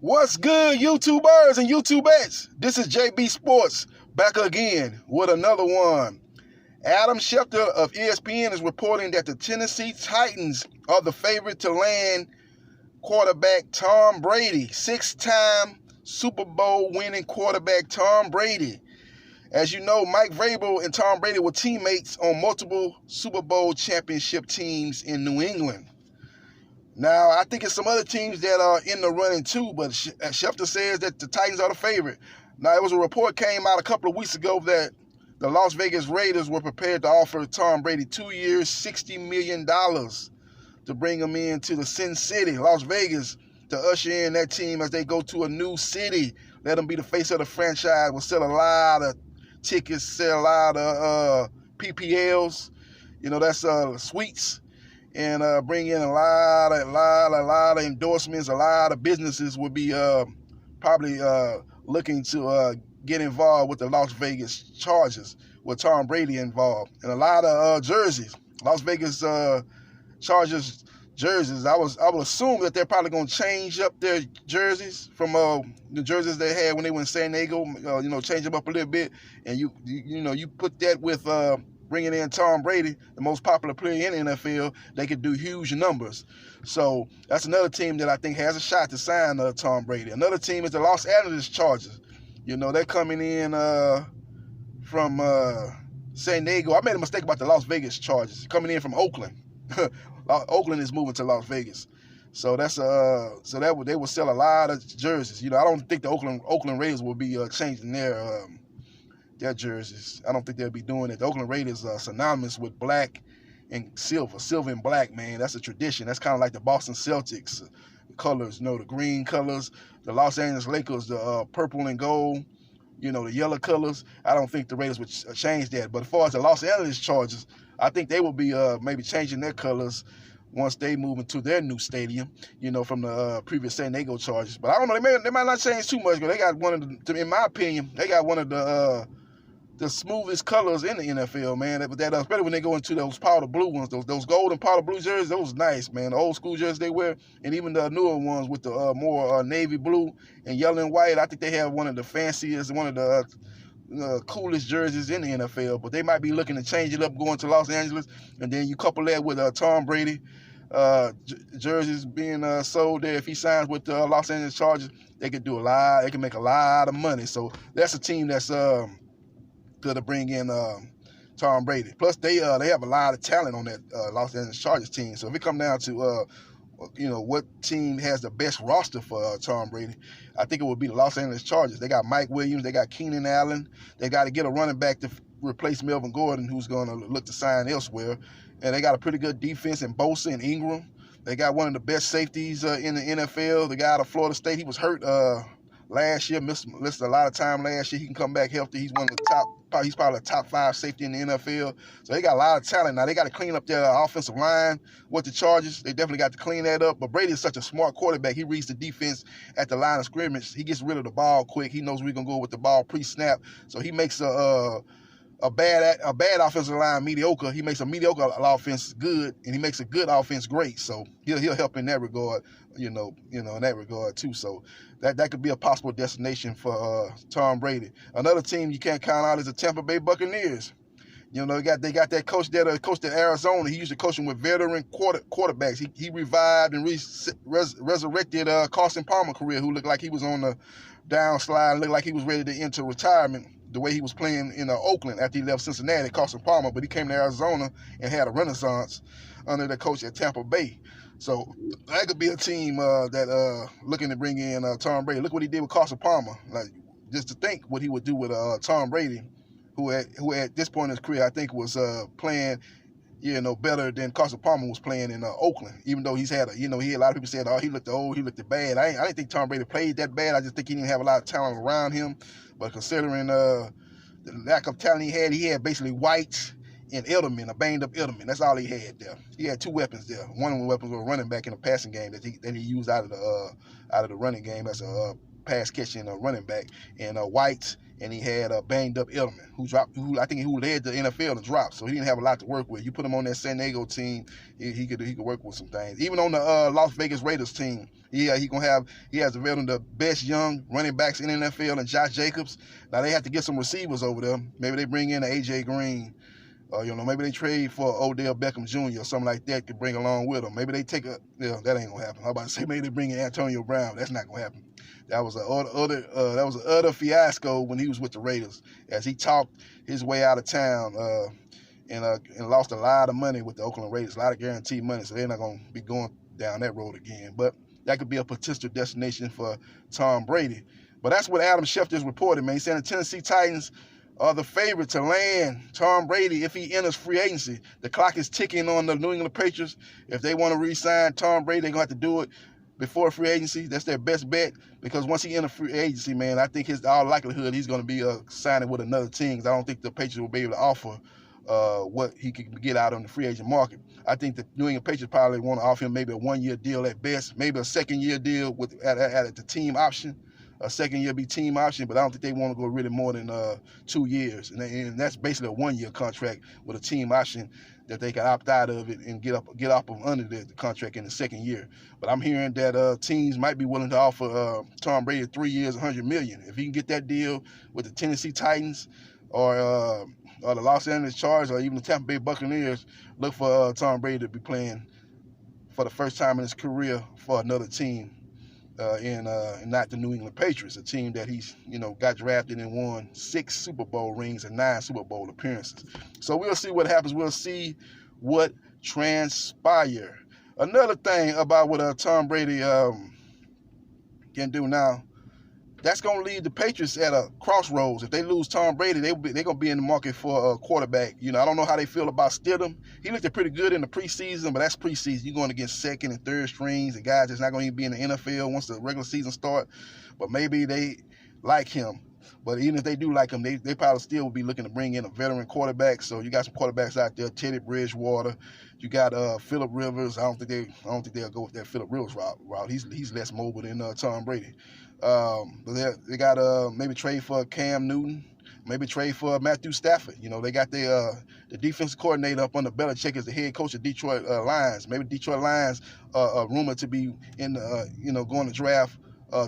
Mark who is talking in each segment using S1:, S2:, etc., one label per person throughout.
S1: What's good, YouTubers and YouTubettes? This is JB Sports back again with another one. Adam Schefter of ESPN is reporting that the Tennessee Titans are the favorite to land quarterback Tom Brady, six-time Super Bowl winning quarterback Tom Brady. As you know, Mike Vrabel and Tom Brady were teammates on multiple Super Bowl championship teams in New England. Now, I think it's some other teams that are in the running too, but Schefter says that the Titans are the favorite. Now, there was a report came out a couple of weeks ago that the Las Vegas Raiders were prepared to offer Tom Brady 2 years, $60 million to bring him into the Sin City, Las Vegas, to usher in that team as they go to a new city. Let him be the face of the franchise. Will sell a lot of tickets, sell a lot of PPLs. You know, that's suites. And bring in a lot of endorsements. A lot of businesses would be probably looking to get involved with the Las Vegas Chargers with Tom Brady involved, and a lot of jerseys. Las Vegas Chargers jerseys. I would assume that they're probably going to change up their jerseys from the jerseys they had when they were in San Diego. Change them up a little bit, and you put that with bringing in Tom Brady, the most popular player in the NFL, they could do huge numbers. So that's another team that I think has a shot to sign Tom Brady. Another team is the Los Angeles Chargers. You know, they're coming in from San Diego. I made a mistake about the Las Vegas Chargers, coming in from Oakland. Oakland is moving to Las Vegas. So that's they will sell a lot of jerseys. You know, I don't think the Oakland Raiders will be changing their jerseys. I don't think they'll be doing it. The Oakland Raiders are synonymous with black and silver and black, man. That's a tradition. That's kind of like the Boston Celtics colors, the green colors. The Los Angeles Lakers, the purple and gold, the yellow colors. I don't think the Raiders would change that. But as far as the Los Angeles Chargers, I think they will be maybe changing their colors once they move into their new stadium, from the previous San Diego Chargers. But I don't know, they might not change too much, but they got one of the, in my opinion, they got one of the smoothest colors in the NFL, man. Especially when they go into those powder blue ones, those gold and powder blue jerseys, those nice, man. The old school jerseys they wear, and even the newer ones with the more navy blue and yellow and white. I think they have one of the fanciest, one of the coolest jerseys in the NFL. But they might be looking to change it up, going to Los Angeles, and then you couple that with Tom Brady jerseys being sold there. If he signs with the Los Angeles Chargers, they could do a lot. They can make a lot of money. So that's a team that's good to bring in Tom Brady. Plus, they have a lot of talent on that Los Angeles Chargers team. So if it comes down to what team has the best roster for Tom Brady, I think it would be the Los Angeles Chargers. They got Mike Williams, they got Keenan Allen. They got to get a running back to replace Melvin Gordon, who's going to look to sign elsewhere. And they got a pretty good defense in Bosa and Ingram. They got one of the best safeties in the NFL. The guy out of Florida State, he was hurt last year, missed a lot of time last year. He can come back healthy. He's one of the top. He's probably a top 5 safety in the NFL. So they got a lot of talent. Now they got to clean up their offensive line with the Chargers. They definitely got to clean that up. But Brady is such a smart quarterback. He reads the defense at the line of scrimmage. He gets rid of the ball quick. He knows we're gonna go with the ball pre-snap. So he makes a bad offensive line mediocre. He makes a mediocre offense good, and he makes a good offense great. So he'll help in that regard, in that regard too. So that could be a possible destination for Tom Brady. Another team you can't count out is the Tampa Bay Buccaneers. They got that coach that coached at Arizona. He used to coach with veteran quarterbacks. He revived and resurrected Carson Palmer's career, who looked like he was on the downslide, looked like he was ready to enter retirement. The way he was playing in Oakland after he left Cincinnati, Carson Palmer, but he came to Arizona and had a renaissance under the coach at Tampa Bay. So that could be a team that looking to bring in Tom Brady. Look what he did with Carson Palmer. Like, just to think what he would do with Tom Brady, who at this point in his career I think was playing better than Carson Palmer was playing in Oakland. Even though he had a lot of people said, he looked old, he looked bad. I didn't think Tom Brady played that bad. I just think he didn't have a lot of talent around him. But considering the lack of talent he had basically White and Edelman, a banged-up Edelman. That's all he had there. He had 2 weapons there. One of the weapons was a running back in a passing game that he used out of the running game as a pass catching running back, and White, and he had a banged up Edelman, who led the NFL in drops, so he didn't have a lot to work with. You put him on that San Diego team, he could work with some things. Even on the Las Vegas Raiders team, he has the best young running backs in the NFL, and Josh Jacobs. Now they have to get some receivers over there. Maybe they bring in AJ Green. Maybe they trade for Odell Beckham Jr. or something like that to bring along with them. Maybe they take that ain't gonna happen. I'm about to say maybe they bring in Antonio Brown. That's not gonna happen. That was an utter fiasco when he was with the Raiders, as he talked his way out of town and lost a lot of money with the Oakland Raiders, a lot of guaranteed money. So they're not gonna be going down that road again. But that could be a potential destination for Tom Brady. But that's what Adam Schefter is reporting, man. He's saying the Tennessee Titans are the favorite to land Tom Brady if he enters free agency. The clock is ticking on the New England Patriots. If they want to re-sign Tom Brady, they're going to have to do it before free agency. That's their best bet, because once he enters free agency, man, I think all likelihood he's going to be signing with another team. I don't think the Patriots will be able to offer what he could get out on the free agent market. I think the New England Patriots probably want to offer him maybe a one-year deal at best, maybe a second-year deal at the team option. A second year be team option, but I don't think they want to go really more than 2 years, and that's basically a 1 year contract with a team option that they can opt out of it and get up under the contract in the second year. But I'm hearing that teams might be willing to offer Tom Brady 3 years, $100 million. If he can get that deal with the Tennessee Titans or the Los Angeles Chargers or even the Tampa Bay Buccaneers, look for Tom Brady to be playing for the first time in his career for another team. And not the New England Patriots, a team that he's got drafted and won 6 Super Bowl rings and 9 Super Bowl appearances. So we'll see what happens. We'll see what transpire. Another thing about what Tom Brady can do now, that's going to leave the Patriots at a crossroads. If they lose Tom Brady, they're going to be in the market for a quarterback. I don't know how they feel about Stidham. He looked pretty good in the preseason, but that's preseason. You're going against second and third strings and guys that's not going to be in the NFL once the regular season starts. But maybe they like him. But even if they do like him, they probably still will be looking to bring in a veteran quarterback. So you got some quarterbacks out there, Teddy Bridgewater. You got Phillip Rivers. I don't think they'll go with that Phillip Rivers route. He's less mobile than Tom Brady. But they got maybe trade for Cam Newton, maybe trade for Matthew Stafford. They got the defensive coordinator up on the Belichick as the head coach of Detroit Lions. Maybe Detroit Lions are rumored to be in going to draft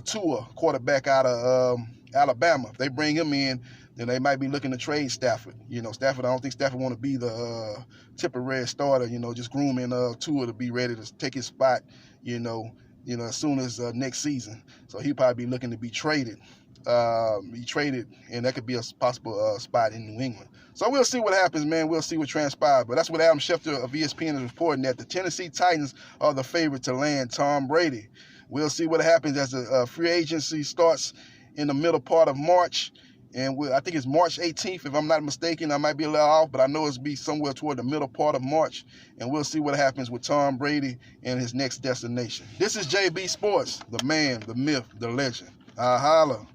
S1: Tua, quarterback out of Alabama. If they bring him in, then they might be looking to trade Stafford. Stafford, I don't think Stafford want to be the temporary starter, just grooming Tua to be ready to take his spot, as soon as next season. So he'll probably be looking to be traded. And that could be a possible spot in New England. So we'll see what happens, man. We'll see what transpires. But that's what Adam Schefter of ESPN is reporting, that the Tennessee Titans are the favorite to land Tom Brady. We'll see what happens as the free agency starts in the middle part of March. And I think it's March 18th, if I'm not mistaken. I might be a little off, but I know it's be somewhere toward the middle part of March. And we'll see what happens with Tom Brady and his next destination. This is JB Sports, the man, the myth, the legend. I holla.